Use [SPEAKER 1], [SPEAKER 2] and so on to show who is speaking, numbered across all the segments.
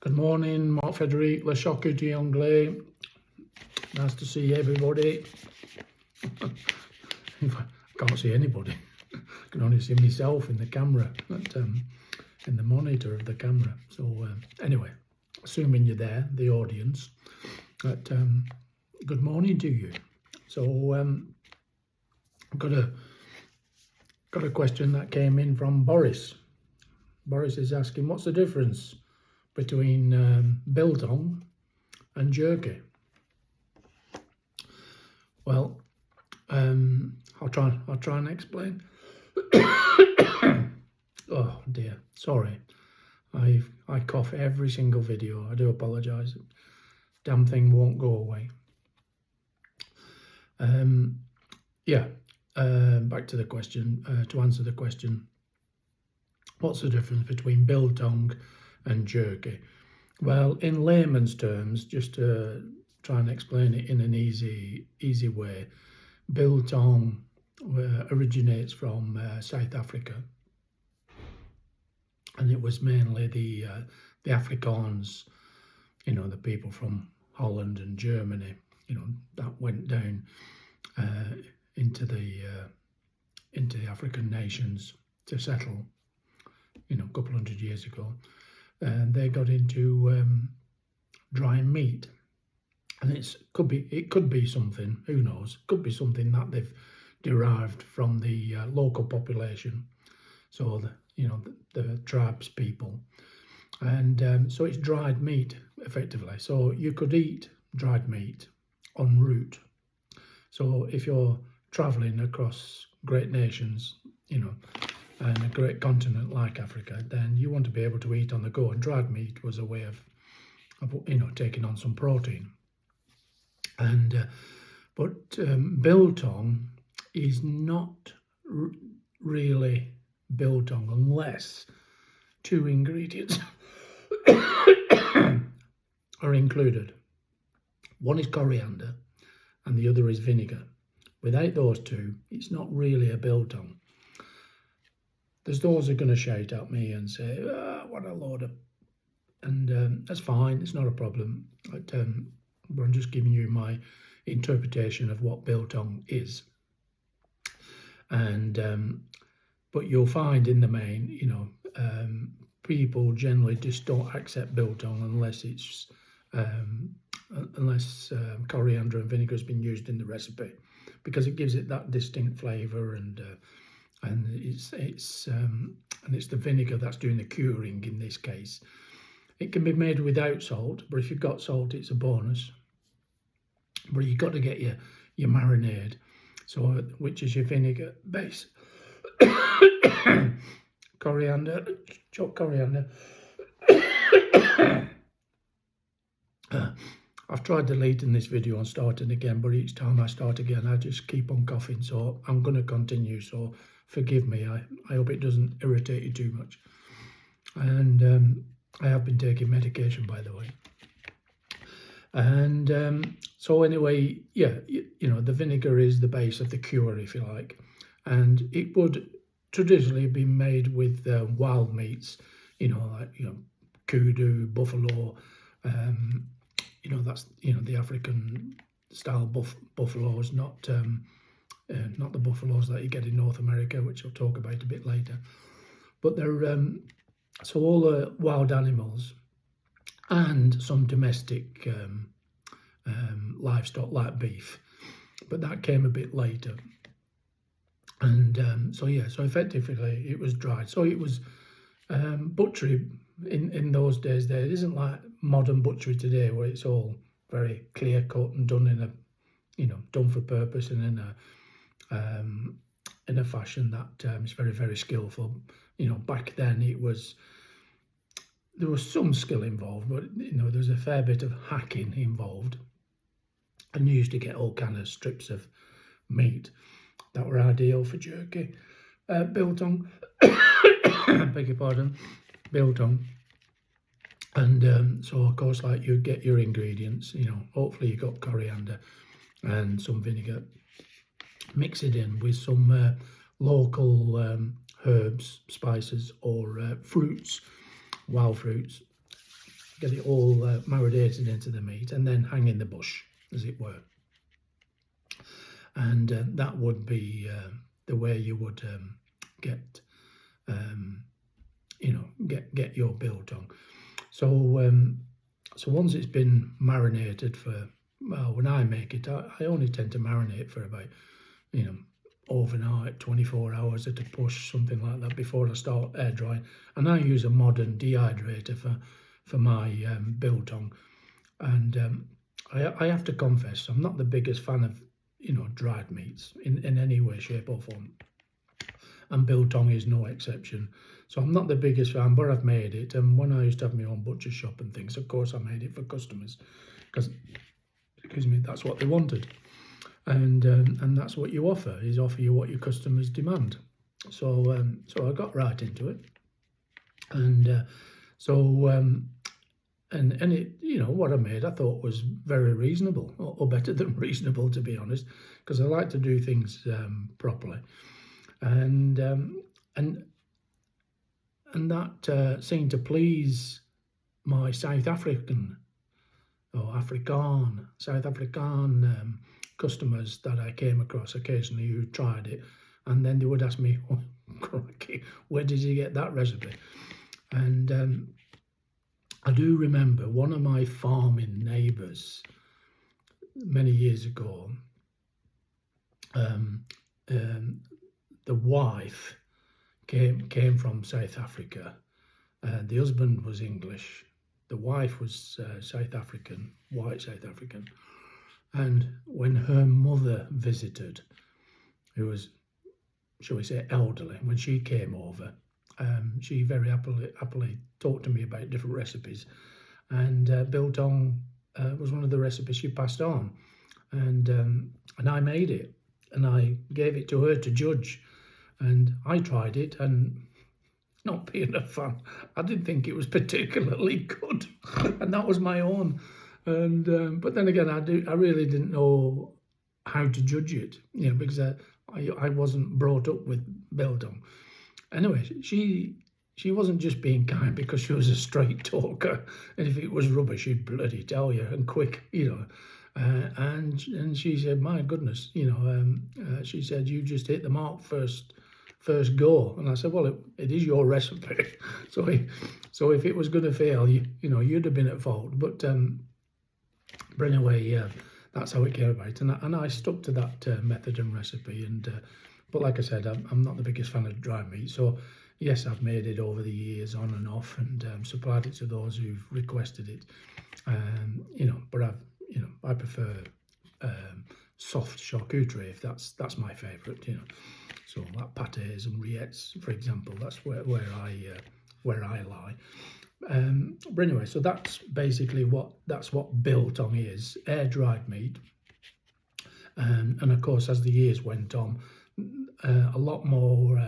[SPEAKER 1] Good morning, Mark Frederic, Le Chocu du Anglais. Nice to see everybody. I can't see anybody. I can only see myself in the camera, in the monitor of the camera. So anyway, assuming you're there, the audience, good morning to you. So I've got a question that came in from Boris. Boris is asking, what's the difference between Biltong and Jerky? Well, I'll try and explain. Oh dear, sorry. I cough every single video. I do apologise. Damn thing won't go away. Back to the question. To answer the question, what's the difference between Biltong and Jerky? Well, in layman's terms, just to try and explain it in an easy way, Biltong originates from South Africa, and it was mainly the Afrikaans, the people from Holland and Germany, that went down into the African nations to settle, a couple hundred years ago, and they got into drying meat, and it could be something, who knows, could be something that they've derived from the local population, so the tribes people, and so it's dried meat effectively. So you could eat dried meat en route. So if you're traveling across great nations, and a great continent like Africa, then you want to be able to eat on the go, and dried meat was a way of taking on some protein. And but Biltong is not really Biltong unless two ingredients are included. One is coriander and the other is vinegar. Without those two, it's not really a Biltong. There's those who are going to shout at me and say, what a load of... And that's fine, it's not a problem. But I'm just giving you my interpretation of what Biltong is. And but you'll find in the main, people generally just don't accept Biltong unless it's coriander and vinegar has been used in the recipe, because it gives it that distinct flavour, and it's the vinegar that's doing the curing in this case. It can be made without salt, but if you've got salt, it's a bonus. But you've got to get your marinade, so which is your vinegar base, coriander, chopped coriander. I've tried deleting this video and starting again, but each time I start again, I just keep on coughing. So I'm going to continue. So forgive me. I hope it doesn't irritate you too much. And I have been taking medication, by the way. And so anyway, the vinegar is the base of the cure, if you like. And it would traditionally be made with wild meats, like kudu, buffalo. That's the African style buffaloes, not the buffaloes that you get in North America, which I'll talk about a bit later. But they're so all the wild animals and some domestic livestock like beef, but that came a bit later. And so effectively it was dried. So it was butchery in those days. There, it isn't like modern butchery today where it's all very clear cut and done in a done for purpose and in a fashion that is very, very skillful. Back then there was some skill involved, but there was a fair bit of hacking involved, and you used to get all kind of strips of meat that were ideal for jerky. Biltong, beg your pardon, Biltong. And so of course, like, you get your ingredients, hopefully you got coriander and some vinegar, mix it in with some local herbs, spices, or fruits, wild fruits, get it all marinated into the meat, and then hang in the bush, as it were. And that would be the way you would get get your biltong. So so once it's been marinated for, well, when I make it, I only tend to marinate for about overnight, 24 hours at a push, something like that, before I start air drying. And I use a modern dehydrator for my biltong. And I have to confess, I'm not the biggest fan of dried meats in any way, shape or form, and biltong is no exception. So I'm not the biggest fan, but I've made it. And when I used to have my own butcher shop and things, of course I made it for customers, because, excuse me, that's what they wanted. And that's what you offer you what your customers demand. So so I got right into it, and and it, what I made I thought was very reasonable, or better than reasonable, to be honest, because I like to do things properly, and that seemed to please my South African customers that I came across occasionally who tried it, and then they would ask me, "Oh, crikey, where did you get that recipe?" And I do remember one of my farming neighbours many years ago. The wife came from South Africa. The husband was English. The wife was South African, white South African. And when her mother visited, who was, shall we say, elderly, when she came over, she very happily talked to me about different recipes. And biltong was one of the recipes she passed on. And I made it, and I gave it to her to judge. And I tried it, and not being a fan, I didn't think it was particularly good. And that was my own. And but then again, I really didn't know how to judge it, because I wasn't brought up with biltong. Anyway, she wasn't just being kind because she was a straight talker, and if it was rubbish, she'd bloody tell you, and quick, and she said, "My goodness, she said, you just hit the mark first go." And I said, "Well, it is your recipe, so if it was going to fail, you'd have been at fault." But anyway, that's how it came about, and I stuck to that method and recipe. And but like I said, I'm not the biggest fan of dry meat, so yes, I've made it over the years on and off, and supplied it to those who've requested it. But I prefer soft charcuterie, if that's my favourite. So like pâtés and rillettes, for example, that's where I lie. But anyway, so that's basically what biltong is: air dried meat. And of course, as the years went on, a lot more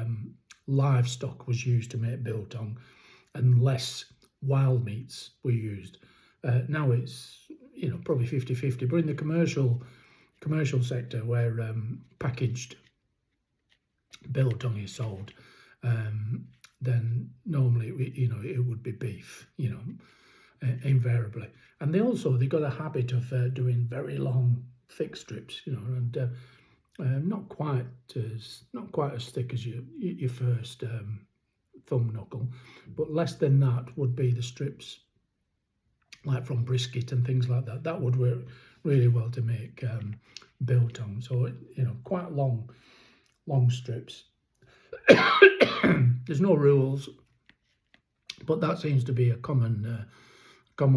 [SPEAKER 1] livestock was used to make biltong, and less wild meats were used. Now it's probably 50-50, but in the commercial sector, where packaged biltong is sold, then normally it would be beef, invariably. And they got a habit of doing very long, thick strips, and not quite as thick as your first thumb knuckle, but less than that would be the strips, like from brisket and things like that. That would work really well to make biltong. So quite long strips. There's no rules, but that seems to be a common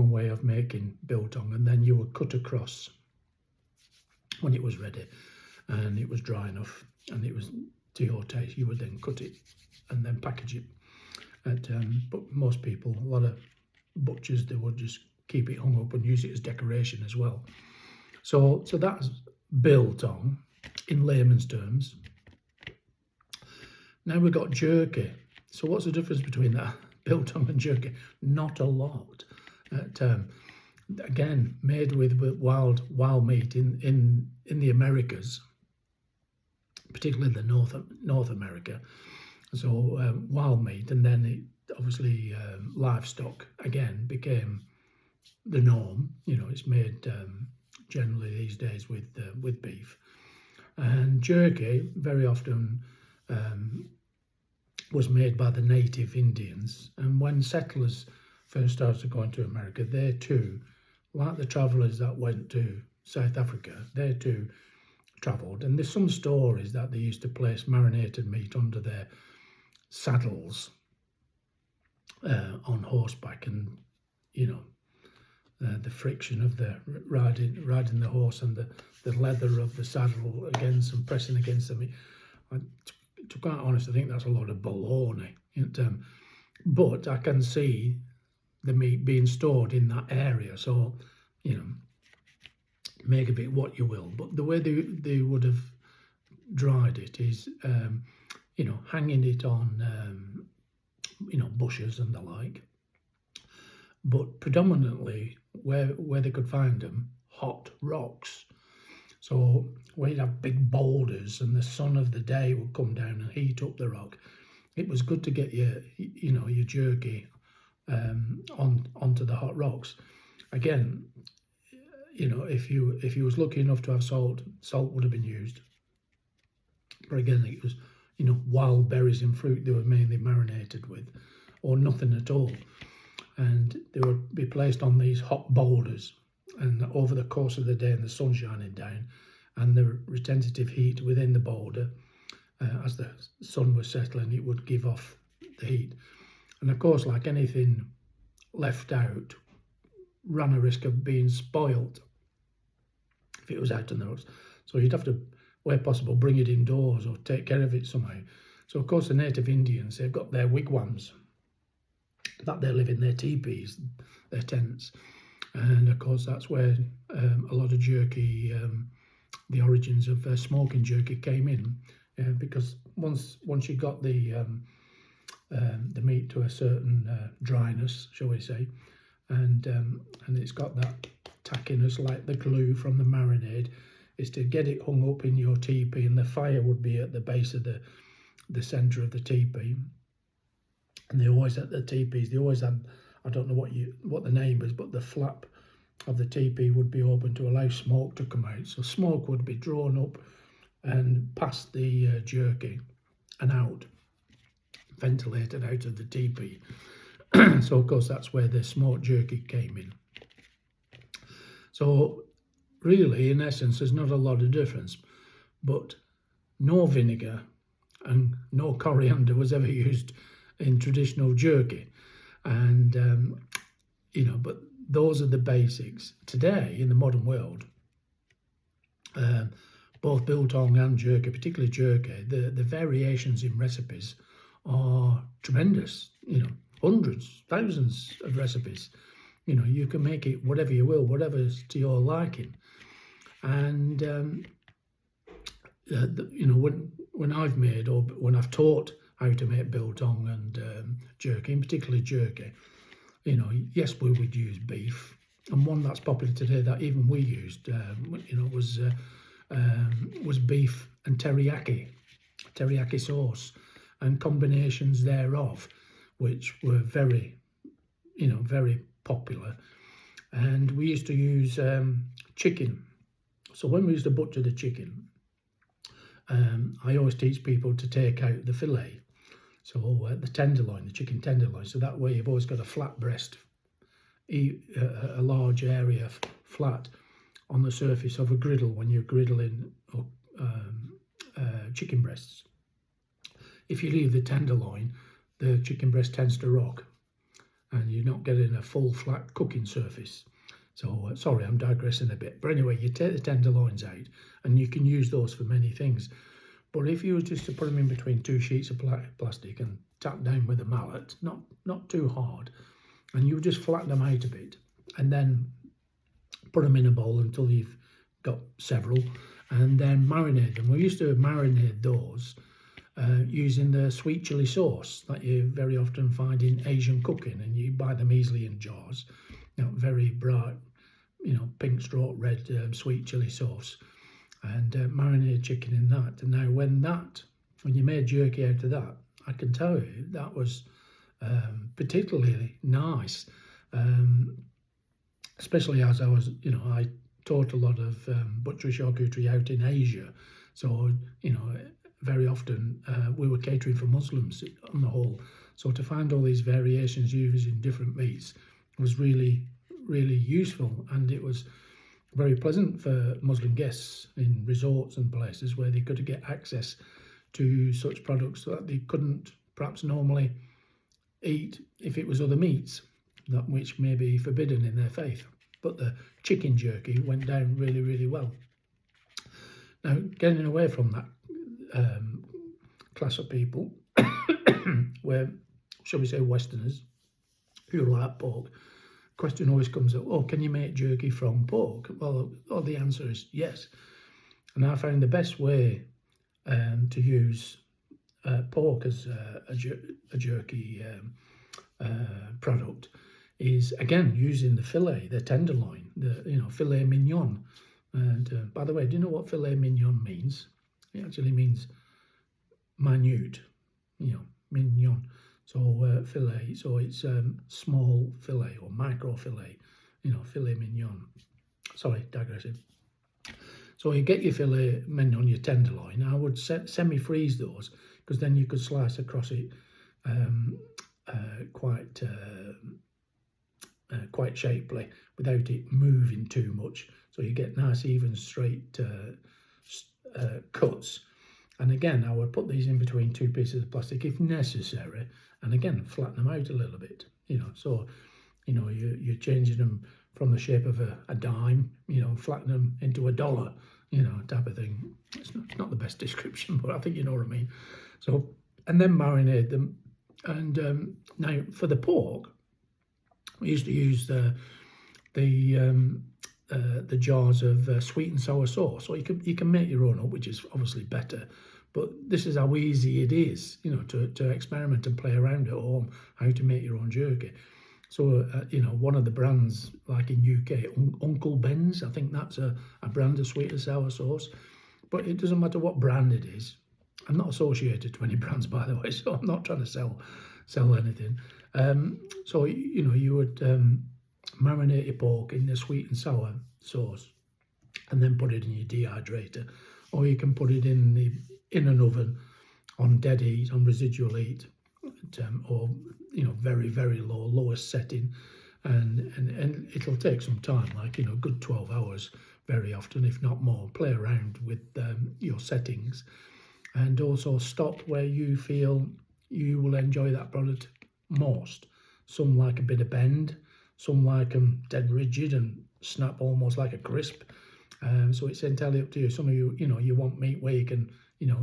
[SPEAKER 1] way of making biltong. And then you would cut across when it was ready, and it was dry enough, and it was to your taste. You would then cut it and then package it. But most people, a lot of butchers, they would just keep it hung up and use it as decoration as well. So that's biltong in layman's terms. Now we've got jerky. So what's the difference between that, biltong and jerky? Not a lot. Again, made with wild meat in the Americas, particularly the North America. So wild meat, and then it obviously livestock again became the norm. You know, it's made generally these days with beef. And jerky very often was made by the native Indians. And when settlers first started going to America, they too, like the travellers that went to South Africa, they too travelled. And there's some stories that they used to place marinated meat under their saddles on horseback, and you know, the friction of the riding the horse and the leather of the saddle against and pressing against the meat. To be quite honest, I think that's a lot of baloney. But I can see the meat being stored in that area, so you know, make of it what you will. But the way they would have dried it is, you know, hanging it on, you know, bushes and the like. But predominantly, where they could find them, hot rocks. So where you'd have big boulders and the sun of the day would come down and heat up the rock, it was good to get your jerky onto the hot rocks. Again, you know, if you was lucky enough to have salt would have been used. But again, it was, you know, wild berries and fruit they were mainly marinated with, or nothing at all. And they would be placed on these hot boulders, and over the course of the day, and the sun shining down, and the retentive heat within the boulder, as the sun was settling, it would give off the heat. And of course, like anything left out, ran a risk of being spoilt if it was out on the roads. So you'd have to, where possible, bring it indoors or take care of it somehow. So of course, the native Indians, they've got their wigwams that they live in, their teepees, their tents. And of course, that's where a lot of jerky, the origins of smoking jerky came in, because once you got the meat to a certain dryness, shall we say, and it's got that tackiness like the glue from the marinade, is to get it hung up in your teepee, and the fire would be at the base of the centre of the teepee. And they always, at the teepees, they always had, I don't know what the name is, but the flap of the teepee would be open to allow smoke to come out. So smoke would be drawn up and past the jerky and out, ventilated out of the teepee. So of course that's where the smoked jerky came in. So really, in essence, there's not a lot of difference, but no vinegar and no coriander was ever used in traditional jerky. And you know, but those are the basics. Today, in the modern world, both biltong and jerky, particularly jerky, the variations in recipes are tremendous. You know, hundreds, thousands of recipes. You know, you can make it whatever you will, whatever's to your liking. And you know, when I've made, or when I've taught how to make biltong and jerky, and particularly jerky, you know, yes, we would use beef. And one that's popular today that even we used, you know, was beef and teriyaki sauce, and combinations thereof, which were very, you know, very popular. And we used to use chicken. So when we used to butcher the chicken, I always teach people to take out the fillet. So the tenderloin, the chicken tenderloin, so that way you've always got a flat breast, a large area flat on the surface of a griddle when you're griddling chicken breasts. If you leave the tenderloin, the chicken breast tends to rock and you're not getting a full flat cooking surface. So sorry, I'm digressing a bit. But anyway, you take the tenderloins out and you can use those for many things. But if you were just to put them in between two sheets of plastic and tap down with a mallet, not too hard, and you just flatten them out a bit, and then put them in a bowl until you've got several, and then marinate them. We used to marinate those using the sweet chili sauce that you very often find in Asian cooking, and you buy them easily in jars. You know, very bright, you know, pink, straw, red sweet chili sauce. And marinated chicken in that. And now when you made jerky out of that, I can tell you that was particularly nice. especially as I was, I taught a lot of butchery charcuterie out in Asia. So, very often we were catering for Muslims on the whole. So to find all these variations using different meats was really, really useful, and it was very pleasant for Muslim guests in resorts and places where they could get access to such products that they couldn't perhaps normally eat if it was other meats, that which may be forbidden in their faith. But the chicken jerky went down really, really well. Now, getting away from that class of people, where, shall we say, Westerners who like pork, question always comes up, oh, can you make jerky from pork? Well, the answer is yes. And I found the best way to use pork as a jerky product is, again, using the fillet, the tenderloin, the filet mignon. And by the way, do you know what filet mignon means? It actually means minute, mignon. So fillet, so it's small fillet or micro fillet, filet mignon. Sorry, digressing. So you get your filet mignon, your tenderloin. I would semi-freeze those, because then you could slice across it quite shapely without it moving too much. So you get nice, even, straight cuts. And again, I would put these in between two pieces of plastic if necessary, and again, flatten them out a little bit. So you're changing them from the shape of a dime, flatten them into a dollar, type of thing. It's not the best description, but I think you know what I mean. So, and then marinate them. And now for the pork, we used to use the jars of sweet and sour sauce. So you can make your own up, which is obviously better. But this is how easy it is, to experiment and play around at home, how to make your own jerky. So, one of the brands, like in UK, Uncle Ben's, I think that's a brand of sweet and sour sauce. But it doesn't matter what brand it is. I'm not associated to any brands, by the way, so I'm not trying to sell anything. So, you would marinate your pork in the sweet and sour sauce and then put it in your dehydrator. Or you can put it in an oven on dead heat, on residual heat, or very, very lowest setting, and it'll take some time, like good 12 hours very often, if not more. Play around with your settings, and also stop where you feel you will enjoy that product most. Some like a bit of bend, some like them dead rigid and snap almost like a crisp. So it's entirely up to you. Some of you, you want meat where you can,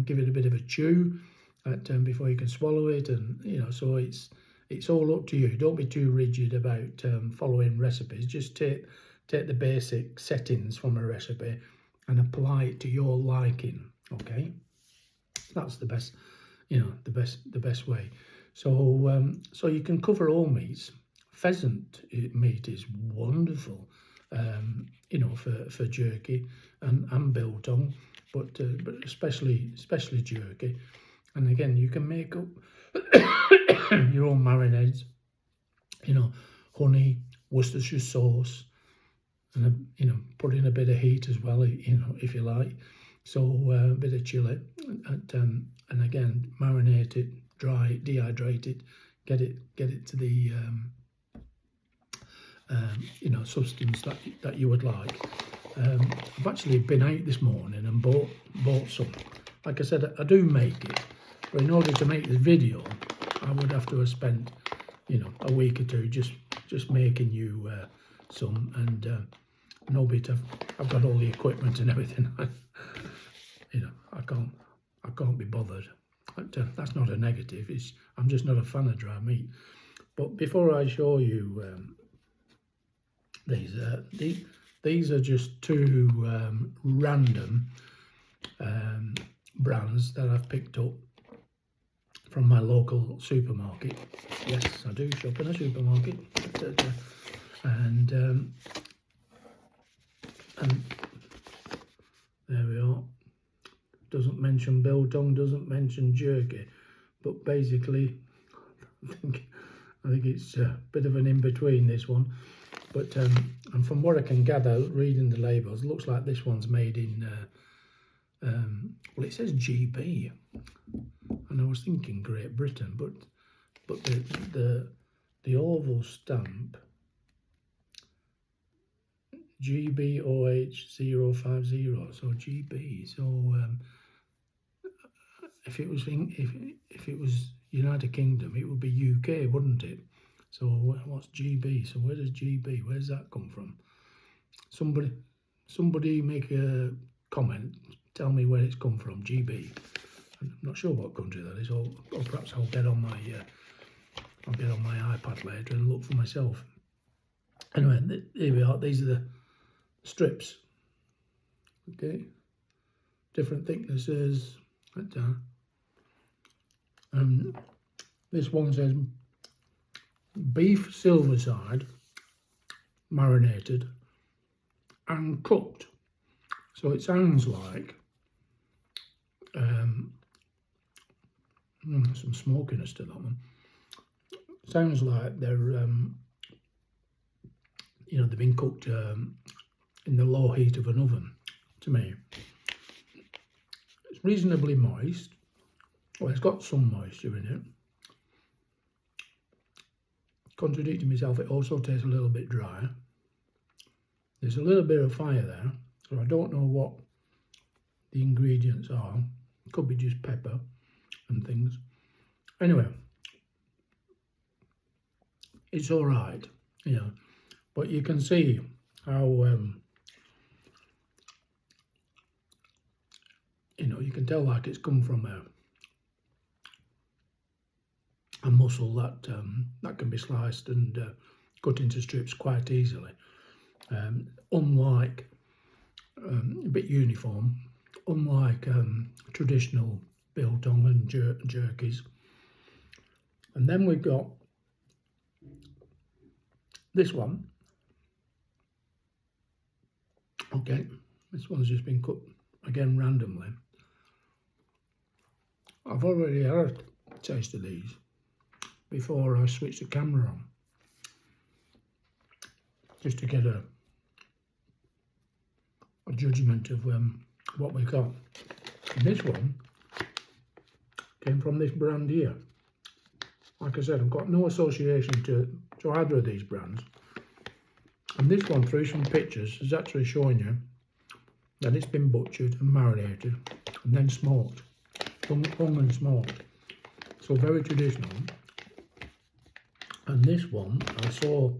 [SPEAKER 1] give it a bit of a chew before you can swallow it, and so it's all up to you. Don't be too rigid about following recipes. Just take the basic settings from a recipe and apply it to your liking. Okay, that's the best, the best way. So so you can cover all meats. Pheasant meat is wonderful, for jerky and biltong, but especially jerky. And again, you can make up your own marinades, honey, Worcestershire sauce, and put in a bit of heat as well, if you like. So a bit of chili, and again, marinate it, dry it, dehydrate it, get it to the substance that you would like. I've actually been out this morning and bought some. Like I said, I do make it, but in order to make this video, I would have to have spent, a week or two just making you some. And no bit I've got all the equipment and everything. I can't be bothered. But, that's not a negative. I'm just not a fan of dry meat. But before I show you these are just two random brands that I've picked up from my local supermarket. Yes, I do shop in a supermarket, and there we are. Doesn't mention biltong, doesn't mention jerky, but basically, I think it's a bit of an in-between, this one. But and from what I can gather, reading the labels, looks like this one's made in, well, it says GB. And I was thinking Great Britain, but the oval stamp, GBOH050, so GB. So if it was United Kingdom, it would be UK, wouldn't it? So what's GB? So where does GB? Where's that come from? Somebody make a comment. Tell me where it's come from. GB. I'm not sure what country that is. Or perhaps I'll get on my iPad later and look for myself. Anyway, here we are. These are the strips. Okay, different thicknesses. This one says beef silverside, marinated and cooked. So it sounds like some smokiness to that one. Sounds like they're they've been cooked in the low heat of an oven. To me, it's reasonably moist. Well, it's got some moisture in it. Contradicting myself, it also tastes a little bit dry. There's a little bit of fire there, so I don't know what the ingredients are. It could be just pepper and things. Anyway, it's all right, but you can see how you can tell like it's come from a mussel that can be sliced and cut into strips quite easily. Unlike a bit uniform, unlike traditional biltong and jerkies. And then we've got this one. Okay, this one's just been cut again randomly. I've already had a taste of these before I switched the camera on, just to get a judgment of what we got. And this one came from this brand here. Like I said, I've got no association to either of these brands. And this one, through some pictures, is actually showing you that it's been butchered and marinated and then smoked, hung and smoked. So very traditional. And this one, I saw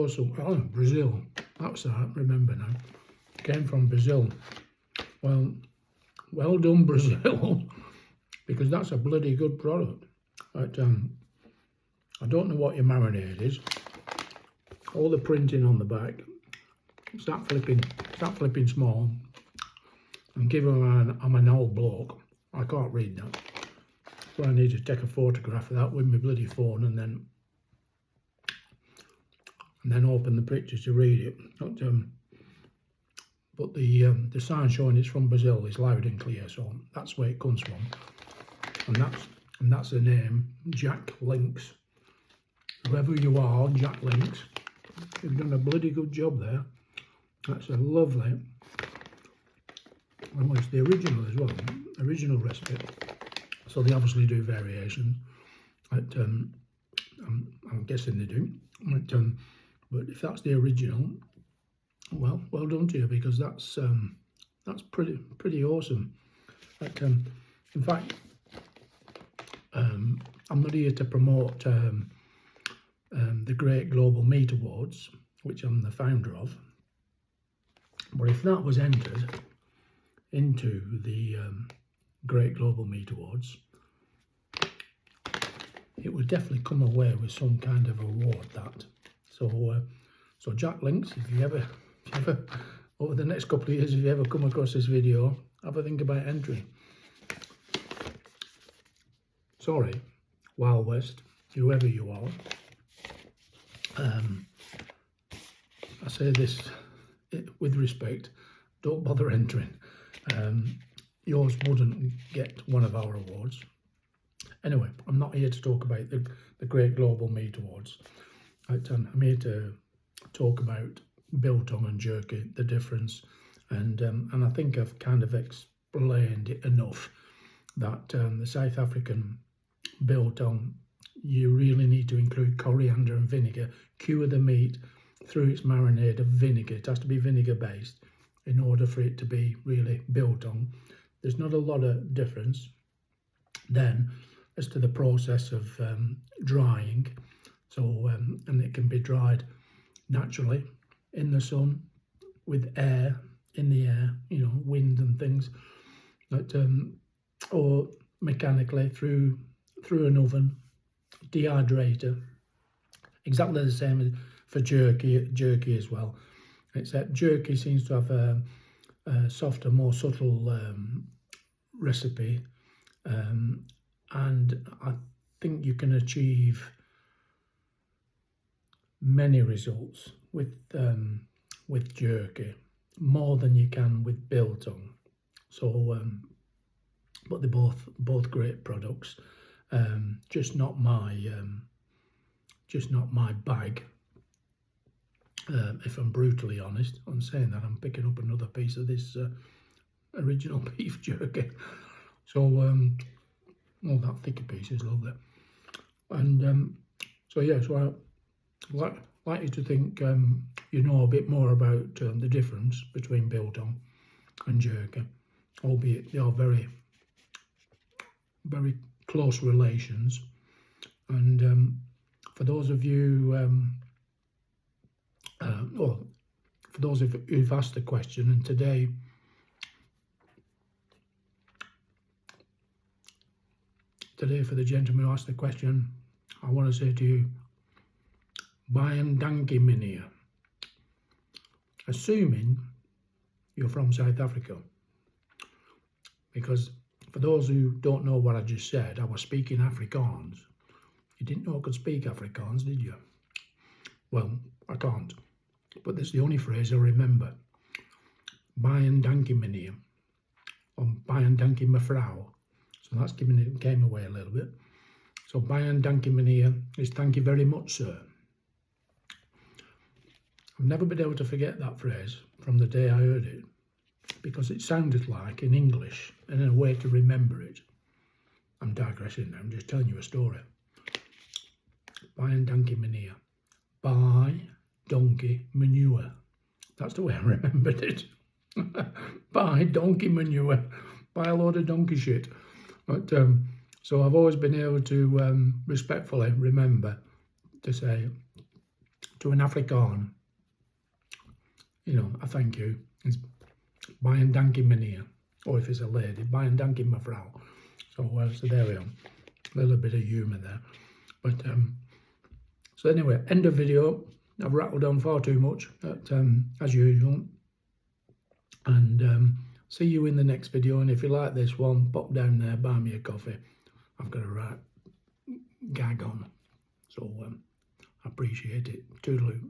[SPEAKER 1] some, Brazil. That's that, remember now. Came from Brazil. Well done, Brazil, because that's a bloody good product. But I don't know what your marinade is. All the printing on the back. Start flipping small. And given I'm an old bloke, I can't read that. So I need to take a photograph of that with my bloody phone and then open the pictures to read it. But the sign showing it's from Brazil is loud and clear, so that's where it comes from. And that's the name, Jack Links. Whoever you are, Jack Links, you've done a bloody good job there. That's a lovely, well, it's the original as well, original recipe. So they obviously do variation. I'm guessing they do. But if that's the original, well done to you, because that's pretty awesome. In fact, I'm not here to promote the Great Global Meat Awards, which I'm the founder of. But if that was entered into the Great Global Meat Awards, it would definitely come away with some kind of award. That so Jack Links, if you ever over the next couple of years, if you ever come across this video, have a think about entering. Sorry, Wild West, whoever you are. I say this with respect, don't bother entering. Yours wouldn't get one of our awards. Anyway, I'm not here to talk about the Great Global Meat Awards. I'm here to talk about Biltong and Jerky, the difference, and I think I've kind of explained it enough that the South African Biltong, you really need to include coriander and vinegar, cure the meat through its marinade of vinegar. It has to be vinegar based in order for it to be really Biltong. There's not a lot of difference then as to the process of drying. So, and it can be dried naturally in the sun with air in the air, you know, wind and things, but or mechanically through an oven dehydrator. Exactly the same for jerky as well, except jerky seems to have a softer, more subtle recipe, and I think you can achieve many results with jerky, more than you can with biltong. So, but they're both great products. Just not my bag. If I'm brutally honest, I'm saying that I'm picking up another piece of this original beef jerky. So, all that thicker piece is lovely. And so yeah, so I like you to think you know a bit more about the difference between biltong and jerky, albeit they are very, very close relations. And for those of you, for those who've asked the question, and today for the gentleman who asked the question, I want to say to you, Bayan Dankie Meneer, assuming you're from South Africa, because for those who don't know what I just said, I was speaking Afrikaans. You didn't know I could speak Afrikaans, did you? Well, I can't, but that's the only phrase I remember. Bayan Dankie Meneer, or Bayan Dankie Mevrouw. So that's came away a little bit. So Bayan Dankie Meneer is thank you very much, sir. I've never been able to forget that phrase from the day I heard it, because it sounded like in English and in a way to remember it. I'm digressing now, I'm just telling you a story. Bayan Dankie Meneer. Buy donkey manure. That's the way I remembered it. Buy donkey manure. Buy a load of donkey shit. But so I've always been able to respectfully remember to say to an Afrikaan, you know, I thank you. It's Bayan Dankie Meneer, or if it's a lady, Bayan Dankie Mevrouw. So there we are. A little bit of humour there. But so anyway, end of video. I've rattled on far too much, but, as usual. And see you in the next video. And if you like this one, pop down there, buy me a coffee. I've got a right gag on. So I appreciate it. Toodaloo.